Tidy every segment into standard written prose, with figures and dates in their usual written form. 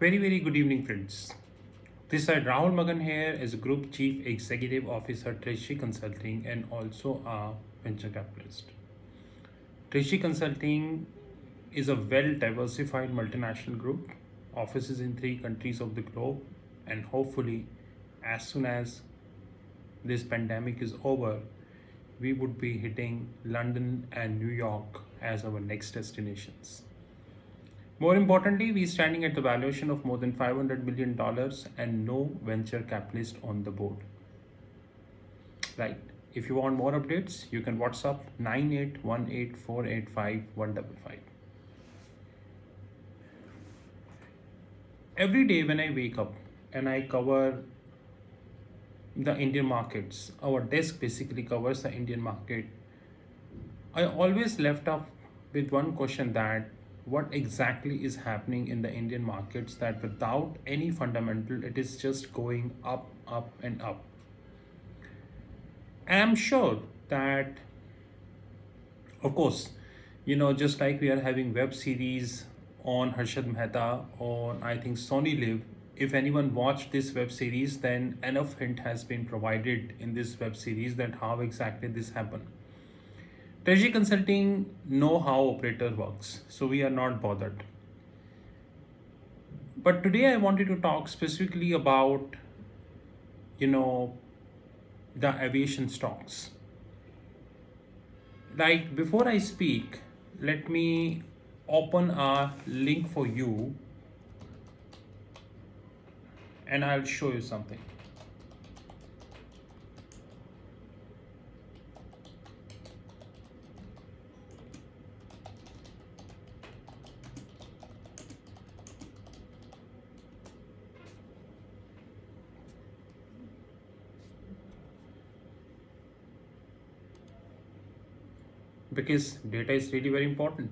Very good evening, friends. This side Rahul Magan here as Group Chief Executive Officer, Treasury Consulting, and also a venture capitalist. Treasury Consulting is a well diversified multinational group, offices in 3 countries of the globe, and hopefully, as soon as this pandemic is over, we would be hitting London and New York as our next destinations. More importantly, we are standing at the valuation of more than $500 million and no venture capitalist on the board. Right. If you want more updates, you can WhatsApp 9818485155. Every day when I wake up and I cover the Indian markets, our desk basically covers the Indian market. I always left up with one question, that what exactly is happening in the Indian markets, that without any fundamental, it is just going up, and up. And I'm sure that, of course, just like we are having web series on Harshad Mehta on, I think, Sony Live. If anyone watched this web series, then enough hint has been provided in this web series that how exactly this happened. Treasury Consulting know how operator works, so we are not bothered. But today I wanted to talk specifically about, you know, the aviation stocks. Like before I speak, let me open a link for you and I'll show you something. Because data is really very important.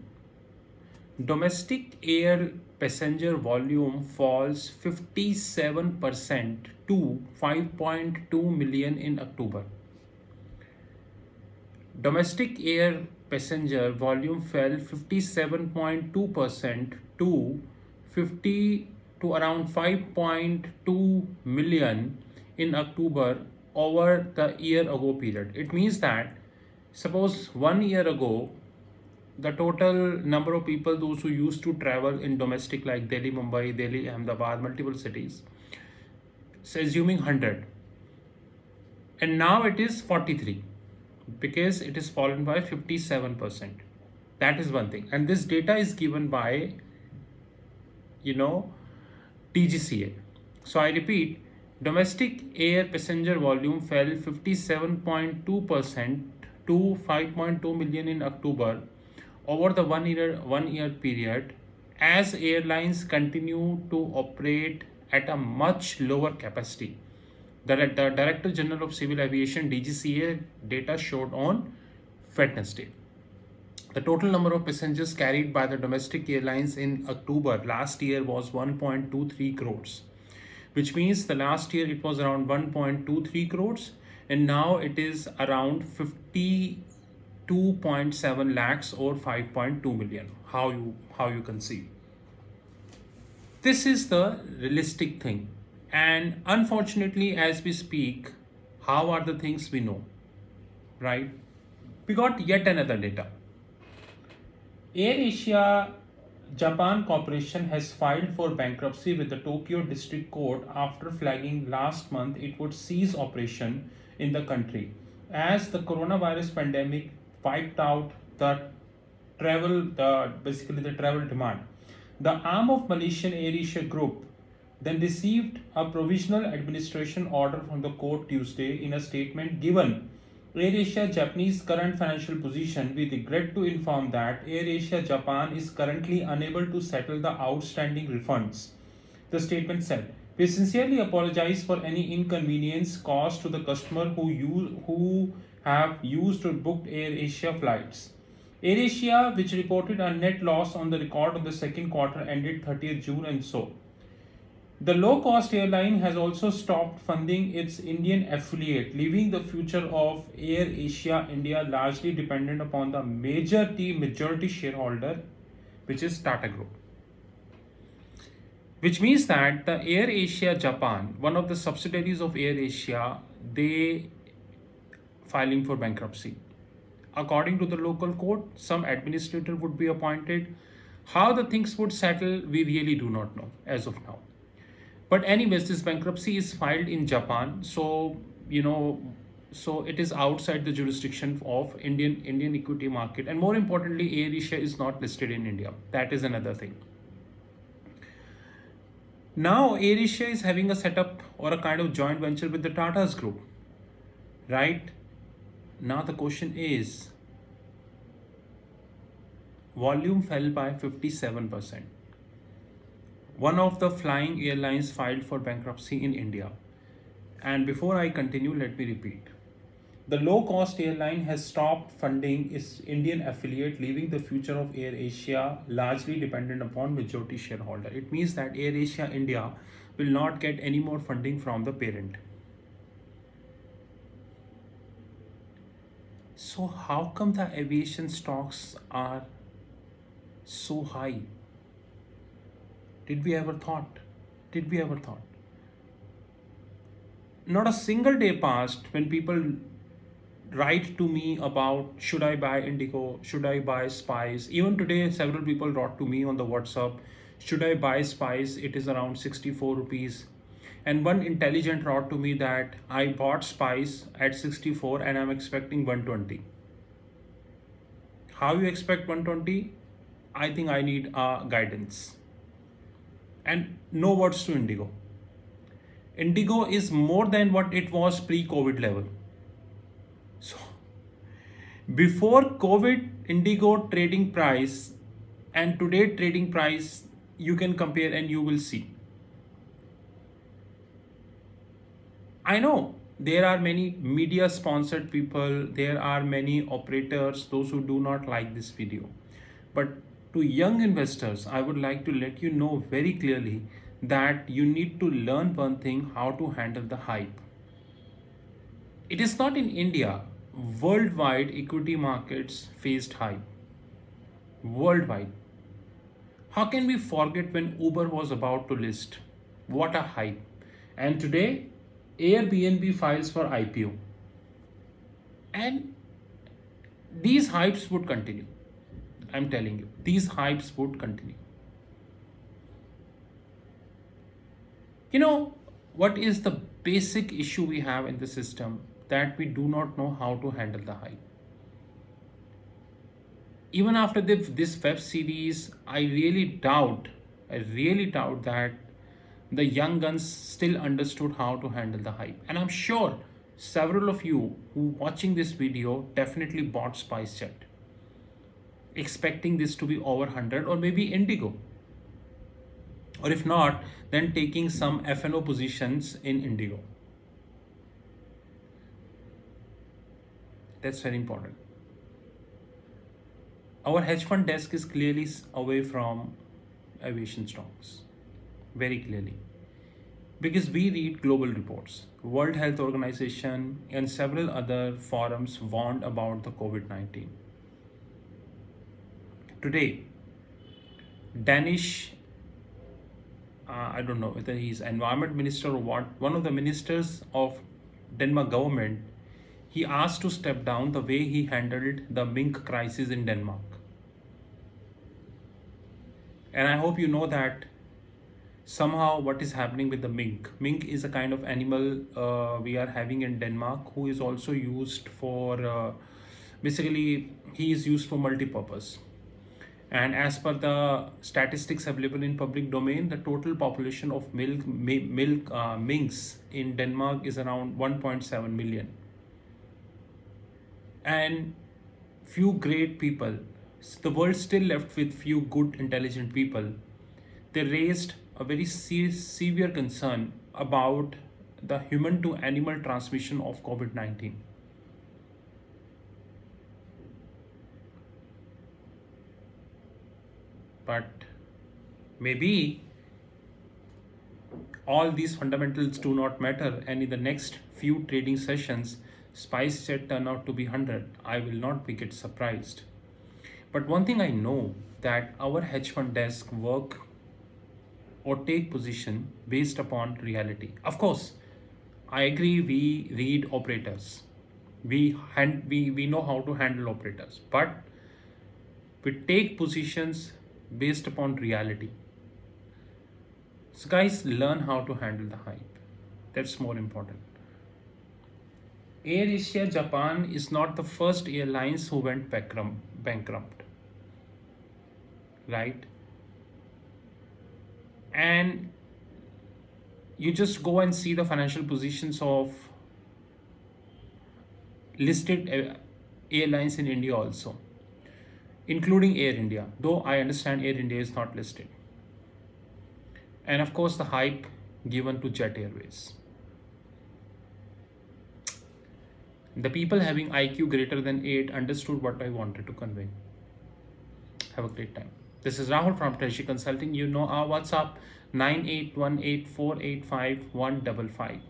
Domestic air passenger volume falls 57% to 5.2 million in October. Domestic air passenger volume fell 57.2% to 50 to around 5.2 million in October over the year ago period. It means that suppose 1 year ago the total number of people, those who used to travel in domestic like Delhi, Mumbai, Delhi, Ahmedabad, multiple cities, so assuming 100, and now it is 43 because it is fallen by 57%. That is one thing, and this data is given by TGCA. So I repeat, domestic air passenger volume fell 57.2% to 5.2 million in October over the one year period, as airlines continue to operate at a much lower capacity. The Director General of Civil Aviation (DGCA) data showed on Wednesday. The total number of passengers carried by the domestic airlines in October last year was 1.23 crores, which means the last year it was around 1.23 crores, and now it is around 52.7 lakhs or 5.2 million. How you conceive? This is the realistic thing. And unfortunately, as we speak, how are the things we know? Right? We got yet another data. AirAsia Japan Corporation has filed for bankruptcy with the Tokyo District Court after flagging last month it would cease operation in the country as the coronavirus pandemic wiped out basically the travel demand. The arm of Malaysian AirAsia Group then received a provisional administration order from the court Tuesday. In a statement given AirAsia Japanese current financial position, we regret to inform that AirAsia Japan is currently unable to settle the outstanding refunds. The statement said, "We sincerely apologize for any inconvenience caused to the customer who have used or booked AirAsia flights." AirAsia, which reported a net loss on the record of the second quarter ended 30th June, and so the low-cost airline has also stopped funding its Indian affiliate, leaving the future of AirAsia India largely dependent upon the majority shareholder, which is Tata Group. which means that the Air Asia Japan, one of the subsidiaries of Air Asia, they filing for bankruptcy. According to the local court, some administrator would be appointed. How the things would settle, we really do not know as of now. But anyways, this bankruptcy is filed in Japan, so so it is outside the jurisdiction of Indian equity market, and more importantly, Air Asia is not listed in India. That is another thing. Now, Air Asia is having a setup or a kind of joint venture with the Tata's group, right? Now the question is, volume fell by 57%. One of the flying airlines filed for bankruptcy in India. And before I continue, let me repeat. The low-cost airline has stopped funding its Indian affiliate, leaving the future of Air Asia largely dependent upon majority shareholder. It means that Air Asia India will not get any more funding from the parent. So how come the aviation stocks are so high? Did we ever thought? Did we ever thought? Not a single day passed when people write to me about should I buy Indigo, should I buy Spice. Even today, several people wrote to me on the WhatsApp, should I buy Spice? It is around 64 rupees. And one intelligent wrote to me that I bought Spice at 64 and I'm expecting 120. How you expect 120? I think I need guidance. And no words to Indigo. Indigo is more than what it was pre-COVID level. So before COVID, Indigo trading price and today trading price, you can compare and you will see. I know there are many media sponsored people, there are many operators, those who do not like this video. But to young investors, I would like to let you know very clearly that you need to learn one thing, how to handle the hype. It is not in India. Worldwide equity markets faced hype. Worldwide. How can we forget when Uber was about to list? What a hype. And today, Airbnb files for IPO. And these hypes would continue. I'm telling you, these hypes would continue. You know, what is the basic issue we have in the system? That we do not know how to handle the hype. Even after this web series, I really doubt that the young guns still understood how to handle the hype. And I'm sure several of you who watching this video definitely bought SpiceJet, expecting this to be over 100 or maybe Indigo. Or if not, then taking some FNO positions in Indigo. That's very important. Our hedge fund desk is clearly away from aviation stocks, very clearly, because we read global reports. World Health Organization and several other forums warned about the COVID-19. Today, Danish, I don't know whether he's environment minister or what, one of the ministers of Denmark government, he asked to step down the way he handled the mink crisis in Denmark. And I hope you know that somehow what is happening with the mink. Mink is a kind of animal we are having in Denmark who is also used for, basically he is used for multi-purpose. And as per the statistics available in public domain, the total population of minks in Denmark is around 1.7 million. And few great people, the world still left with few good intelligent people. They raised a very severe concern about the human to animal transmission of COVID-19. But maybe all these fundamentals do not matter, and in the next few trading sessions, SpiceJet turn out to be 100. I will not get surprised. But one thing I know, that our hedge fund desk work or take position based upon reality. Of course, I agree, we read operators. We know how to handle operators, but we take positions based upon reality. So guys, learn how to handle the hype. That's more important. Air Asia Japan is not the first airlines who went bankrupt, right? And you just go and see the financial positions of listed airlines in India also, including Air India, though I understand Air India is not listed. And of course, the hype given to Jet Airways. The people having IQ greater than 8 understood what I wanted to convey. Have a great time. This is Rahul from Treasury Consulting. You know our WhatsApp 9818485155.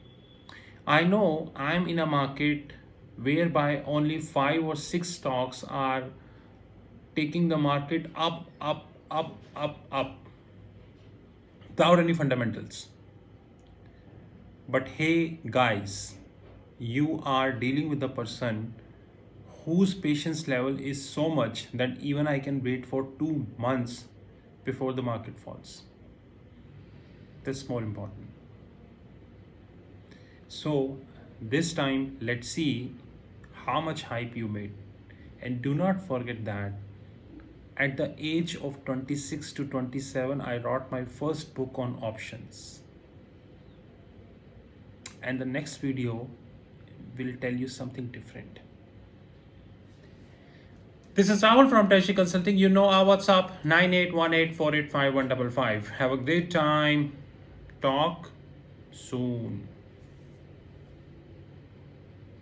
I know I'm in a market whereby only 5 or 6 stocks are taking the market up without any fundamentals. But hey guys, you are dealing with a person whose patience level is so much that even I can wait for 2 months before the market falls. That's more important. So this time, let's see how much hype you made. And do not forget that at the age of 26 to 27, I wrote my first book on options. And the next video will tell you something different. This is Rahul from Treasury Consulting. You know our WhatsApp 9818485155. Have a great time. Talk soon.